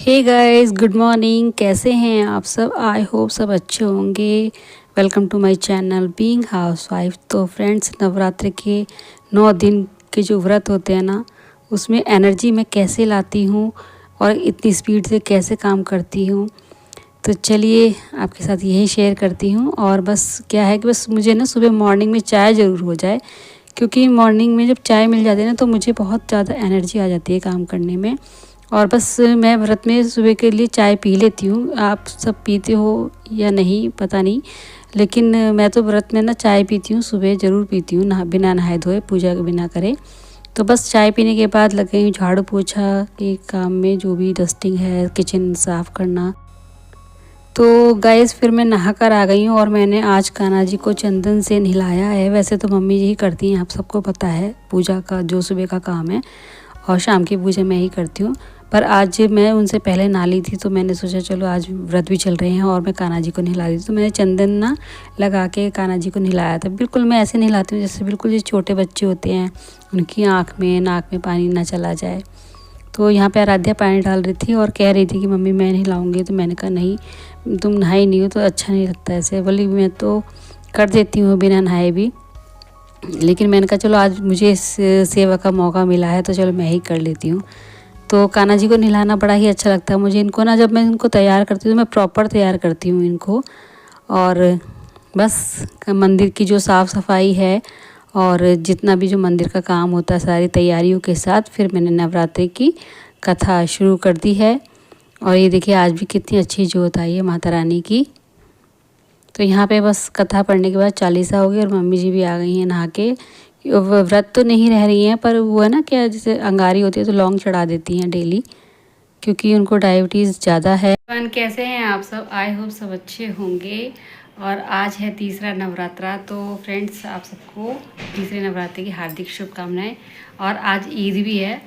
Hey guys, good morning. कैसे हैं आप सब? आई होप सब अच्छे होंगे। Welcome to my channel being housewife. तो फ्रेंड्स, नवरात्रि के 9 दिन के जो व्रत होते हैं ना, उसमें एनर्जी मैं कैसे लाती हूँ और इतनी स्पीड से कैसे काम करती हूँ, तो चलिए आपके साथ यही शेयर करती हूँ। और बस क्या है कि बस मुझे ना सुबह मॉर्निंग में चाय ज़रूर हो जाए, क्योंकि मॉर्निंग में जब चाय मिल जाती है ना तो मुझे बहुत ज़्यादा एनर्जी आ जाती है काम करने में। और बस मैं व्रत में सुबह के लिए चाय पी लेती हूँ। आप सब पीते हो या नहीं पता नहीं, लेकिन मैं तो व्रत में ना चाय पीती हूँ, सुबह ज़रूर पीती हूँ, बिना नहाए धोए, पूजा के बिना करे। तो बस चाय पीने के बाद लग गई हूँ झाड़ू पोछा के काम में, जो भी डस्टिंग है, किचन साफ़ करना। तो गाइस, फिर मैं नहा कर आ गई हूँ और मैंने आज कान्हा जी को चंदन से नहलाया है। वैसे तो मम्मी जी ही करती हैं, आप सबको पता है, पूजा का जो सुबह का काम है, और शाम की पूजा मैं ही करती हूँ। पर आज मैं उनसे पहले नहा ली थी, तो मैंने सोचा चलो आज व्रत भी चल रहे हैं और मैं कान्हा जी को नहला दी। तो मैंने चंदन ना लगा के कान्हा जी को नहलाया था। बिल्कुल मैं ऐसे नहलाती हूँ जैसे बिल्कुल जो छोटे बच्चे होते हैं, उनकी आँख में नाक में पानी ना चला जाए। तो यहाँ पे आराध्या पानी डाल रही थी और कह रही थी कि मम्मी मैं नहलाऊँगी। तो मैंने कहा नहीं, तुम नहाई नहीं हो तो अच्छा नहीं लगता ऐसे। बोली मैं तो कर देती हूँ बिना नहाए भी, लेकिन मैंने कहा चलो आज मुझे इस सेवा का मौका मिला है तो चलो मैं ही कर लेती हूँ। तो कान्हा जी को नहलाना बड़ा ही अच्छा लगता है मुझे। इनको ना जब मैं इनको तैयार करती हूँ तो मैं प्रॉपर तैयार करती हूँ इनको। और बस मंदिर की जो साफ़ सफाई है और जितना भी जो मंदिर का काम होता है, सारी तैयारियों के साथ फिर मैंने नवरात्रि की कथा शुरू कर दी है। और ये देखिए आज भी कितनी अच्छी जोत आई है माता रानी की। तो यहाँ पे बस कथा पढ़ने के बाद चालीसा हो गई और मम्मी जी भी आ गई हैं नहा के। व्रत तो नहीं रह रही हैं, पर वो है ना, क्या जैसे अंगारी होती है तो लौंग चढ़ा देती हैं डेली, क्योंकि उनको डायबिटीज़ ज़्यादा है। कैसे हैं आप सब? आई होप सब अच्छे होंगे। और आज है तीसरा नवरात्रा। तो फ्रेंड्स, आप सबको तीसरे नवरात्रि की हार्दिक शुभकामनाएं। और आज ईद भी है।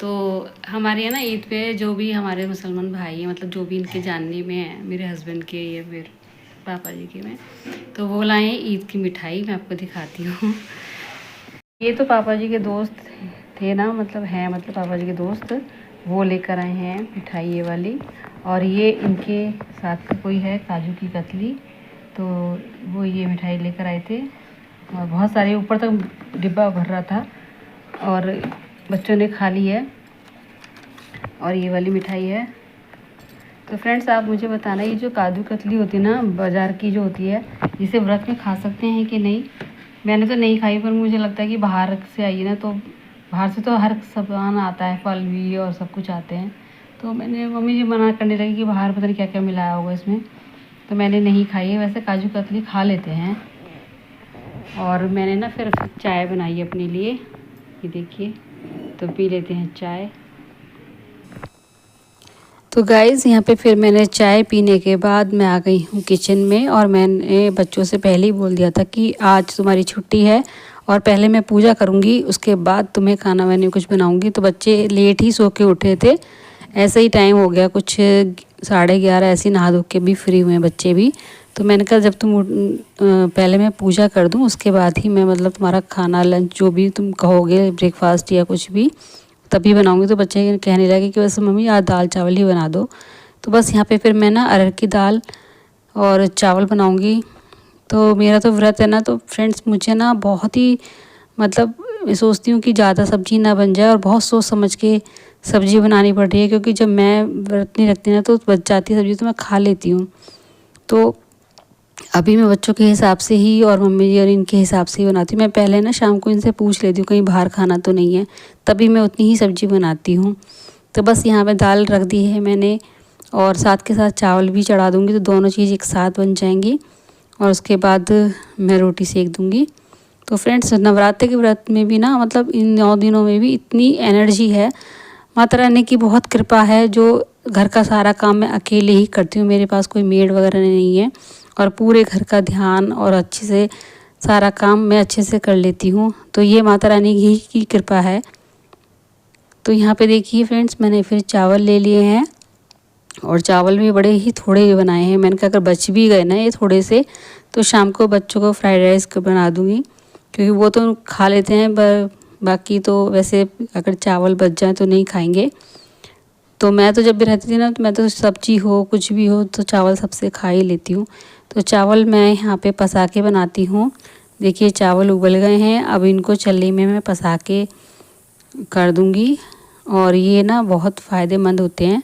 तो हमारे यहाँ ना ईद पे जो भी हमारे मुसलमान भाई हैं, मतलब जो भी इनके जानने में है, मेरे हस्बैंड के या फिर पापा जी के में, तो वो लाए हैं ईद की मिठाई। मैं आपको दिखाती हूँ। ये तो पापा जी के दोस्त थे ना, मतलब हैं, मतलब पापा जी के दोस्त, वो लेकर आए हैं मिठाई ये वाली। और ये इनके साथ का कोई है काजू की कतली, तो वो ये मिठाई लेकर आए थे। और बहुत सारे ऊपर तक डिब्बा भर रहा था और बच्चों ने खा ली है। और ये वाली मिठाई है। तो फ्रेंड्स, आप मुझे बताना, ये जो काजू कतली होती है ना बाज़ार की जो होती है, इसे व्रत में खा सकते हैं कि नहीं? मैंने तो नहीं खाई, पर मुझे लगता है कि बाहर से आई है ना, तो बाहर से तो हर सामान आता है, फल भी और सब कुछ आते हैं। तो मैंने, मम्मी जी मना करने लगी कि बाहर पता नहीं क्या क्या मिलाया होगा इसमें, तो मैंने नहीं खाई है। वैसे काजू कतली खा लेते हैं। और मैंने ना फिर चाय बनाई अपने लिए, ये देखिए, तो पी लेते हैं चाय। तो गाइज़, यहाँ पे फिर मैंने चाय पीने के बाद मैं आ गई हूँ किचन में। और मैंने बच्चों से पहले ही बोल दिया था कि आज तुम्हारी छुट्टी है और पहले मैं पूजा करूँगी, उसके बाद तुम्हें खाना मैंने कुछ बनाऊँगी। तो बच्चे लेट ही सो के उठे थे, ऐसे ही टाइम हो गया कुछ 11:30, ऐसे ही नहा धो के भी फ्री हुए हैं बच्चे भी। तो मैंने कहा जब तुम पहले मैं पूजा कर दूँ, उसके बाद ही मैं मतलब तुम्हारा खाना लंच जो भी तुम कहोगे, ब्रेकफास्ट या कुछ भी, तभी बनाऊंगी। तो बच्चे कहने लगे कि वैसे मम्मी आज दाल चावल ही बना दो। तो बस यहाँ पे फिर मैं ना अरहर की दाल और चावल बनाऊंगी। तो मेरा तो व्रत है ना, तो फ्रेंड्स मुझे ना बहुत ही, मतलब मैं सोचती हूँ कि ज़्यादा सब्जी ना बन जाए, और बहुत सोच समझ के सब्ज़ी बनानी पड़ रही है, क्योंकि जब मैं व्रत नहीं रखती ना तो बच जाती है सब्ज़ी, तो मैं खा लेती हूँ। तो अभी मैं बच्चों के हिसाब से ही और मम्मी जी और इनके हिसाब से ही बनाती हूँ। मैं पहले ना शाम को इनसे पूछ लेती हूँ कहीं बाहर खाना तो नहीं है, तभी मैं उतनी ही सब्ज़ी बनाती हूँ। तो बस यहाँ पे दाल रख दी है मैंने, और साथ के साथ चावल भी चढ़ा दूँगी, तो दोनों चीज़ एक साथ बन जाएंगी। और उसके बाद मैं रोटी सेक दूँगी। तो फ्रेंड्स, नवरात्रि के व्रत में भी ना, मतलब इन 9 दिनों में भी इतनी एनर्जी है। माता रानी की बहुत कृपा है, जो घर का सारा काम मैं अकेले ही करती हूँ, मेरे पास कोई मेड वगैरह नहीं है। और पूरे घर का ध्यान और अच्छे से सारा काम मैं अच्छे से कर लेती हूँ। तो ये माता रानी की कृपा है। तो यहाँ पे देखिए फ्रेंड्स, मैंने फिर चावल ले लिए हैं, और चावल भी बड़े ही थोड़े ही बनाए हैं। मैंने कहा अगर बच भी गए ना ये थोड़े से, तो शाम को बच्चों को फ्राइड राइस बना दूँगी, क्योंकि वो तो खा लेते हैं, बाकी तो वैसे अगर चावल बच जाए तो नहीं खाएंगे। तो मैं तो जब भी रहती थी ना, तो मैं तो सब्जी हो कुछ भी हो तो चावल सबसे खा ही लेती हूँ। तो चावल मैं यहाँ पे पसा के बनाती हूँ। देखिए चावल उबल गए हैं, अब इनको छलनी में मैं पसा के कर दूँगी। और ये ना बहुत फ़ायदेमंद होते हैं।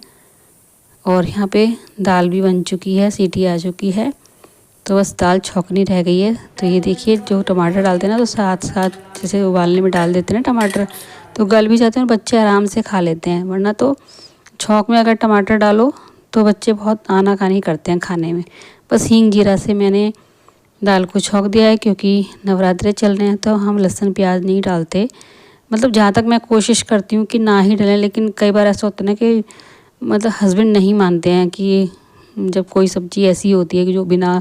और यहाँ पे दाल भी बन चुकी है, सीटी आ चुकी है, तो बस दाल छौंकनी रह गई है। तो ये देखिए जो टमाटर डालते हैं ना, तो साथ साथ जैसे उबालने में डाल देते हैं ना टमाटर, तो गल भी जाते हैं और बच्चे आराम से खा लेते हैं। वरना तो छौंक में अगर टमाटर डालो तो बच्चे बहुत आनाकानी करते हैं खाने में। बस हींग जीरा से मैंने दाल को छौंक दिया है, क्योंकि नवरात्रे चल रहे हैं तो हम लहसुन प्याज नहीं डालते। मतलब जहाँ तक मैं कोशिश करती हूँ कि ना ही डालें, लेकिन कई बार ऐसा होता है ना कि मतलब हस्बैंड नहीं मानते हैं कि जब कोई सब्ज़ी ऐसी होती है कि जो बिना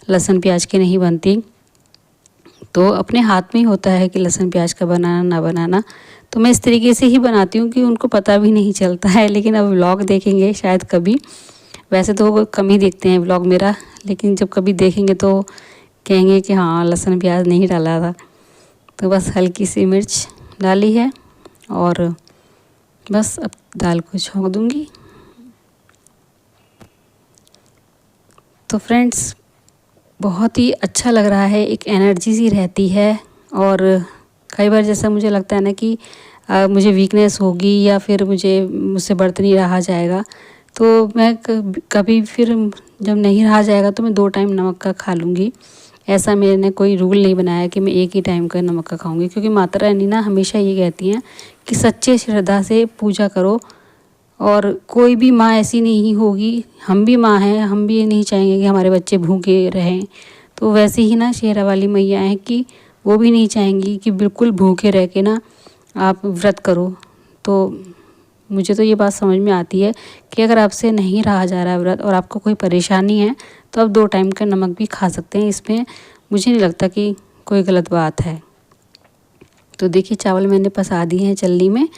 लहसुन प्याज के नहीं बनती, तो अपने हाथ में ही होता है कि लहसुन प्याज का बनाना ना बनाना। तो मैं इस तरीके से ही बनाती हूँ कि उनको पता भी नहीं चलता है। लेकिन अब व्लॉग देखेंगे शायद कभी, वैसे तो वो कम ही देखते हैं व्लॉग मेरा, लेकिन जब कभी देखेंगे तो कहेंगे कि हाँ लहसुन प्याज नहीं डाला था। तो बस हल्की सी मिर्च डाली है और बस अब दाल को छौंक दूँगी। तो फ्रेंड्स बहुत ही अच्छा लग रहा है, एक एनर्जी सी रहती है। और कई बार जैसा मुझे लगता है ना कि मुझे वीकनेस होगी या फिर मुझसे बर्त नहीं रहा जाएगा, तो मैं कभी फिर जब नहीं रहा जाएगा तो मैं 2 टाइम नमक का खा लूँगी। ऐसा मैंने कोई रूल नहीं बनाया कि मैं एक ही टाइम का नमक का खाऊँगी, क्योंकि माता रानी ना हमेशा ये कहती हैं कि सच्चे श्रद्धा से पूजा करो। और कोई भी माँ ऐसी नहीं होगी, हम भी माँ हैं, हम भी ये नहीं चाहेंगे कि हमारे बच्चे भूखे रहें। तो वैसे ही ना शेरा वाली मैया हैं कि वो भी नहीं चाहेंगी कि बिल्कुल भूखे रह के ना आप व्रत करो। तो मुझे तो ये बात समझ में आती है कि अगर आपसे नहीं रहा जा रहा है व्रत और आपको कोई परेशानी है, तो आप 2 टाइम का नमक भी खा सकते हैं। इसमें मुझे नहीं लगता कि कोई गलत बात है। तो देखिए चावल मैंने पसा दिए हैं चलनी में,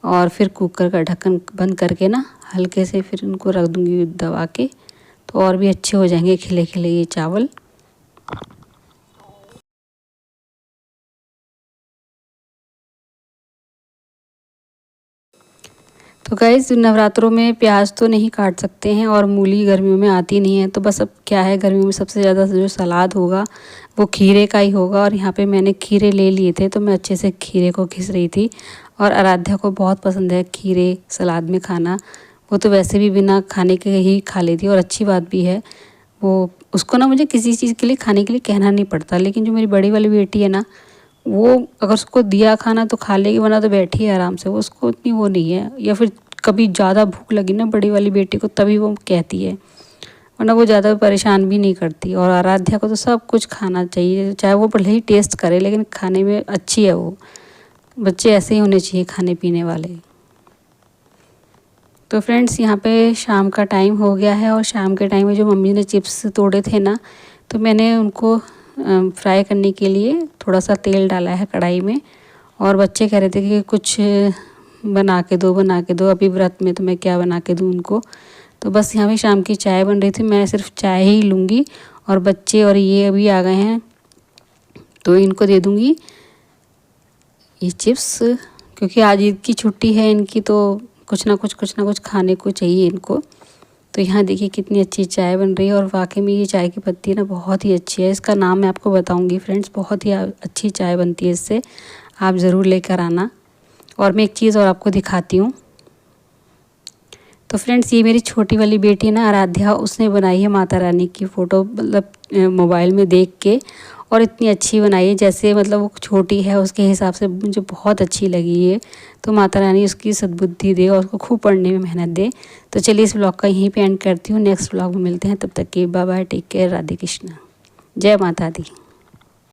और फिर कुकर का ढक्कन बंद करके ना हल्के से फिर उनको रख दूँगी दबा के, तो और भी अच्छे हो जाएंगे खिले खिले ये चावल। तो गाइस नवरात्रों में प्याज तो नहीं काट सकते हैं और मूली गर्मियों में आती नहीं है, तो बस अब क्या है, गर्मियों में सबसे ज़्यादा जो सलाद होगा वो खीरे का ही होगा। और यहाँ पे मैंने खीरे ले लिए थे, तो मैं अच्छे से खीरे को घिस रही थी। और आराध्या को बहुत पसंद है खीरे सलाद में खाना, वो तो वैसे भी बिना खाने के ही खा लेती है। और अच्छी बात भी है, वो उसको ना मुझे किसी चीज़ के लिए खाने के लिए कहना नहीं पड़ता। लेकिन जो मेरी बड़ी वाली बेटी है ना, वो अगर उसको दिया खाना तो खा लेगी, वरना तो बैठी है आराम से, वो उसको इतनी वो नहीं है। या फिर कभी ज़्यादा भूख लगी ना बड़ी वाली बेटी को, तभी वो कहती है, वरना वो ज़्यादा परेशान भी नहीं करती। और आराध्या को तो सब कुछ खाना चाहिए, चाहे वो भले ही टेस्ट करे, लेकिन खाने में अच्छी है वो। बच्चे ऐसे ही होने चाहिए खाने पीने वाले। तो फ्रेंड्स यहाँ पे शाम का टाइम हो गया है, और शाम के टाइम में जो मम्मी ने चिप्स तोड़े थे ना, तो मैंने उनको फ्राई करने के लिए थोड़ा सा तेल डाला है कढ़ाई में। और बच्चे कह रहे थे कि कुछ बना के दो, अभी व्रत में तो मैं क्या बना के दूँ उनको। तो बस यहाँ पे शाम की चाय बन रही थी, मैं सिर्फ चाय ही लूँगी। और बच्चे और ये अभी आ गए हैं, तो इनको दे दूँगी ये चिप्स, क्योंकि आज ईद की छुट्टी है इनकी, तो कुछ ना कुछ खाने को चाहिए इनको। तो यहाँ देखिए कितनी अच्छी चाय बन रही है, और वाकई में ये चाय की पत्ती ना बहुत ही अच्छी है। इसका नाम मैं आपको बताऊंगी फ्रेंड्स, बहुत ही अच्छी चाय बनती है इससे, आप ज़रूर लेकर आना। और मैं एक चीज़ और आपको दिखाती हूँ। तो फ्रेंड्स ये मेरी छोटी वाली बेटी है ना आराध्या, उसने बनाई है माता रानी की फ़ोटो, मतलब मोबाइल में देख के, और इतनी अच्छी बनाई है, जैसे मतलब वो छोटी है उसके हिसाब से मुझे बहुत अच्छी लगी है। तो माता रानी उसकी सद्बुद्धि दे और उसको खूब पढ़ने में मेहनत दे। तो चलिए इस ब्लॉग का यहीं पे एंड करती हूँ, नेक्स्ट ब्लॉग में मिलते हैं, तब तक के bye bye, take care, Radhe Krishna, जय माता दी।